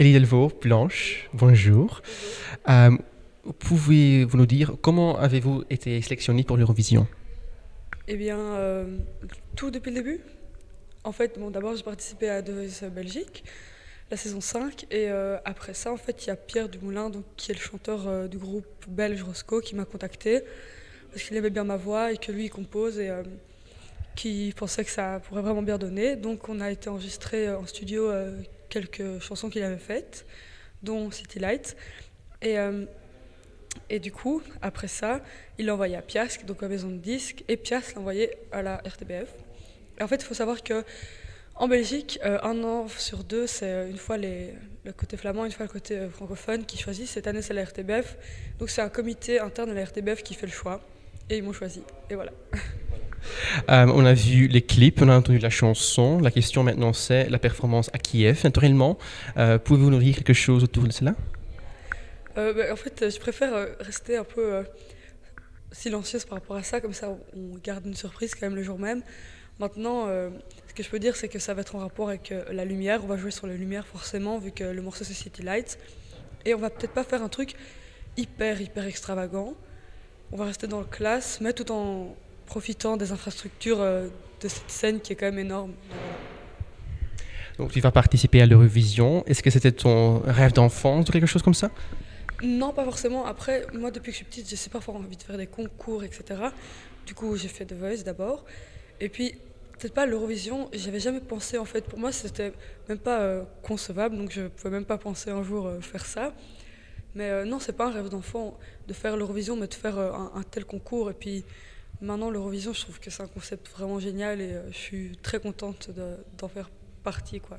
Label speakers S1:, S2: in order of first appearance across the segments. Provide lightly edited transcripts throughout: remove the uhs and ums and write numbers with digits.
S1: Elie Delvaux, Blanche, bonjour. Euh, Pouvez-vous nous dire comment avez-vous été sélectionné pour l'Eurovision?
S2: Eh bien, tout depuis le début. En fait, bon, d'abord, j'ai participé à The Voice Belgique, la saison 5, et après ça, en fait, il y a Pierre Dumoulin, donc, qui est le chanteur du groupe belge Roscoe, qui m'a contacté parce qu'il aimait bien ma voix et que lui, il compose et qui pensait que ça pourrait vraiment bien donner. Donc, on a été enregistré en studio quelques chansons qu'il avait faites, dont City Lights. Et Et du coup, après ça, il l'a envoyé à Piasque, donc à maison de disques, et Piasque l'a envoyé à la RTBF. Et en fait, il faut savoir que en Belgique, un an sur deux, c'est une fois le côté flamand, une fois le côté francophone qui choisit. Cette année, c'est la RTBF. Donc c'est un comité interne de la RTBF qui fait le choix. Et ils m'ont choisi. Et voilà.
S1: On a vu les clips, on a entendu la chanson. La question maintenant, c'est la performance à Kiev, naturellement. Pouvez-vous nous dire quelque chose autour de cela?
S2: En fait, je préfère rester un peu silencieuse par rapport à ça. Comme ça, on garde une surprise quand même le jour même. Maintenant, ce que je peux dire, c'est que ça va être en rapport avec la lumière. On va jouer sur la lumière forcément, vu que le morceau c'est City Lights. Et on va peut-être pas faire un truc hyper extravagant. On va rester dans le classe, mais tout en profitant des infrastructures de cette scène qui est quand même énorme.
S1: Donc, tu vas participer à l'Eurovision. Est-ce que c'était ton rêve d'enfance ou quelque chose comme ça?
S2: Non, pas forcément. Après, moi, depuis que je suis petite, je sais pas, avoir envie de faire des concours, etc. Du coup, j'ai fait The Voice d'abord. Et puis, peut-être pas l'Eurovision, j'avais jamais pensé en fait. Pour moi, c'était même pas concevable, donc je pouvais même pas penser un jour faire ça. Mais non, c'est pas un rêve d'enfant de faire l'Eurovision, mais de faire un tel concours. Et puis maintenant, l'Eurovision, je trouve que c'est un concept vraiment génial et je suis très contente d'en faire partie, quoi.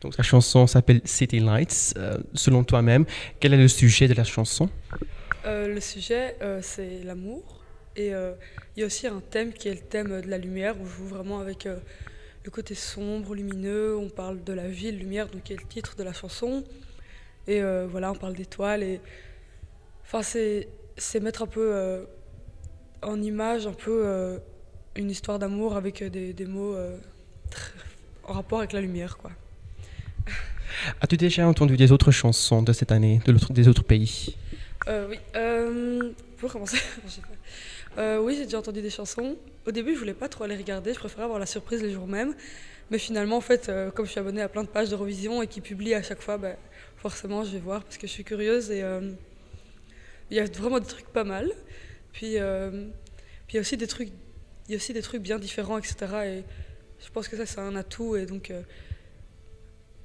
S1: Donc, la chanson s'appelle City Lights. Selon toi-même, quel est le sujet de la chanson?
S2: Le sujet, c'est l'amour. Et il y a aussi un thème qui est le thème de la lumière. On joue vraiment avec le côté sombre, lumineux. On parle de la ville, lumière, donc qui est le titre de la chanson. Et voilà, on parle d'étoiles. Et enfin, c'est mettre un peu en image un peu une histoire d'amour avec des mots en rapport avec la lumière, quoi.
S1: As-tu déjà entendu des autres chansons de cette année, des autres pays?
S2: Oui, pour commencer, je sais pas. Oui, j'ai déjà entendu des chansons. Au début, je voulais pas trop aller regarder, je préférais avoir la surprise les jours même. Mais finalement, en fait, comme je suis abonnée à plein de pages d'Eurovision et qui publient à chaque fois, bah, forcément, je vais voir parce que je suis curieuse et il y a vraiment des trucs pas mal. Puis, puis il y a aussi des trucs, il y a aussi des trucs bien différents, etc. Et je pense que ça, c'est un atout. Et donc,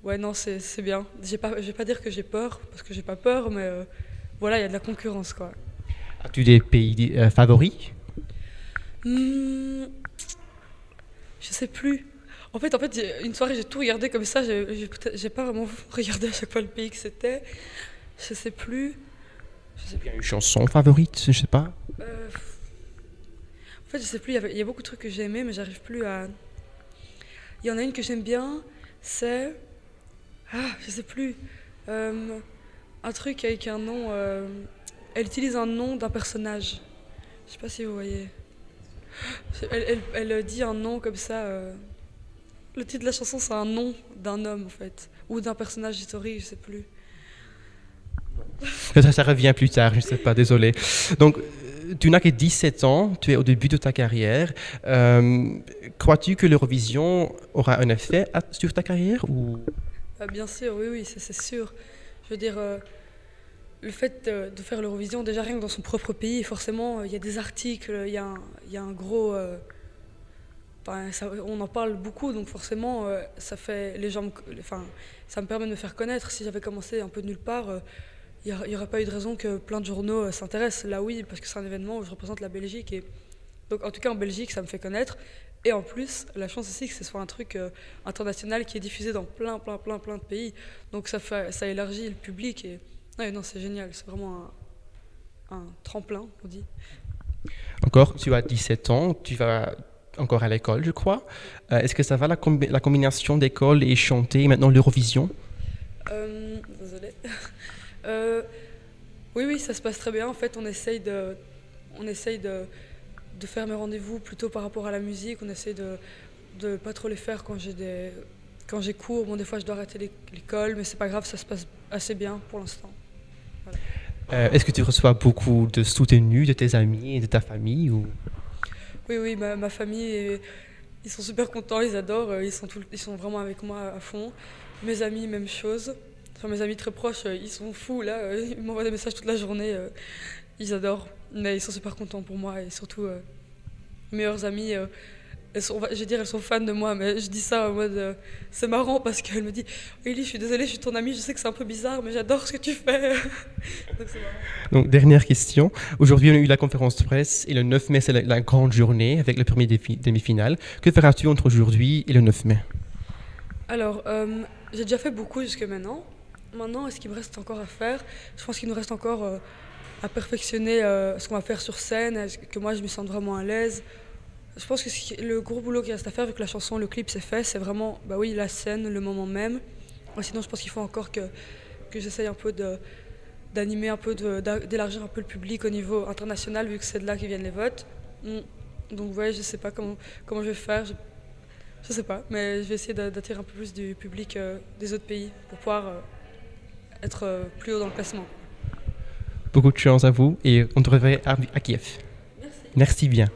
S2: ouais, non, c'est bien. Je vais pas dire que j'ai peur parce que j'ai pas peur, mais voilà, il y a de la concurrence, quoi.
S1: As-tu des pays favoris?
S2: Hmm, je sais plus. En fait, une soirée, j'ai tout regardé comme ça. J'ai pas vraiment regardé à chaque fois le pays que c'était. Je sais plus. Je sais
S1: Ou
S2: plus.
S1: bien une chanson favorite, je sais pas.
S2: Euh, en fait, je sais plus. Il y a beaucoup de trucs que j'ai aimés, mais j'arrive plus à. Il y en a une que j'aime bien. C'est je sais plus. Euh, un truc avec un nom. Elle utilise un nom d'un personnage. Je sais pas si vous voyez. Elle dit un nom comme ça. Le titre de la chanson, c'est un nom d'un homme, en fait. Ou d'un personnage historique, je sais plus.
S1: Ça revient plus tard, je ne sais pas, désolé. Donc, tu n'as que 17 ans, tu es au début de ta carrière. Crois-tu que l'Eurovision aura un effet sur ta carrière ou...
S2: Bien sûr, oui, oui, ça, c'est sûr. Je veux dire, le fait de faire l'Eurovision, déjà rien que dans son propre pays, forcément, il y a des articles, il y a un gros. Enfin, on en parle beaucoup, donc forcément, ça fait les gens. Enfin, ça me permet de me faire connaître. Si j'avais commencé un peu de nulle part, il n'y aurait pas eu de raison que plein de journaux s'intéressent. Là, oui, parce que c'est un événement où je représente la Belgique. Et donc, en tout cas, en Belgique, ça me fait connaître. Et en plus, la chance aussi que ce soit un truc international qui est diffusé dans plein de pays. Donc, ça élargit le public. Et ouais, non, c'est génial. C'est vraiment un tremplin, on dit.
S1: Encore, tu as 17 ans, tu vas encore à l'école, je crois. Est-ce que ça va la combinaison d'école et chanter et maintenant l'Eurovision?
S2: Désolée. Euh, oui, oui, ça se passe très bien. En fait, on essaye de faire mes rendez-vous plutôt par rapport à la musique. On essaye de pas trop les faire quand j'ai quand j'ai cours, bon, des fois je dois arrêter l'école, mais c'est pas grave, ça se passe assez bien pour l'instant. Voilà.
S1: Est-ce que tu reçois beaucoup de soutenu de tes amis et de ta famille ou...
S2: Oui, ma famille, ils sont super contents, ils adorent, ils sont vraiment avec moi à fond. Mes amis, même chose. Enfin, mes amis très proches, ils sont fous là, ils m'envoient des messages toute la journée, ils adorent, mais ils sont super contents pour moi et surtout mes meilleures amies, je vais dire elles sont fans de moi, mais je dis ça en mode c'est marrant parce qu'elle me dit Ellie, je suis désolée, je suis ton amie, je sais que c'est un peu bizarre, mais j'adore ce que tu fais. Donc c'est marrant.
S1: Donc, dernière question. Aujourd'hui, on a eu la conférence de presse et le 9 mai, c'est la grande journée avec le premier demi-finale. Que feras-tu entre aujourd'hui et le 9 mai?
S2: Alors, j'ai déjà fait beaucoup jusque maintenant. Maintenant, est-ce qu'il me reste encore à faire? Je pense qu'il nous reste encore à perfectionner ce qu'on va faire sur scène, que moi je me sente vraiment à l'aise. Je pense que le gros boulot qui reste à faire, vu que la chanson, le clip c'est fait, c'est vraiment bah oui, la scène, le moment même. Sinon, je pense qu'il faut encore que j'essaye un peu d'animer un peu, d'élargir un peu le public au niveau international, vu que c'est de là qu'ils viennent les votes. Donc ouais, je sais pas comment je vais faire. Je sais pas, mais je vais essayer d'attirer un peu plus du public des autres pays pour pouvoir être plus haut dans le classement.
S1: Beaucoup de chance à vous et on te reverra à Kiev.
S2: Merci.
S1: Merci bien.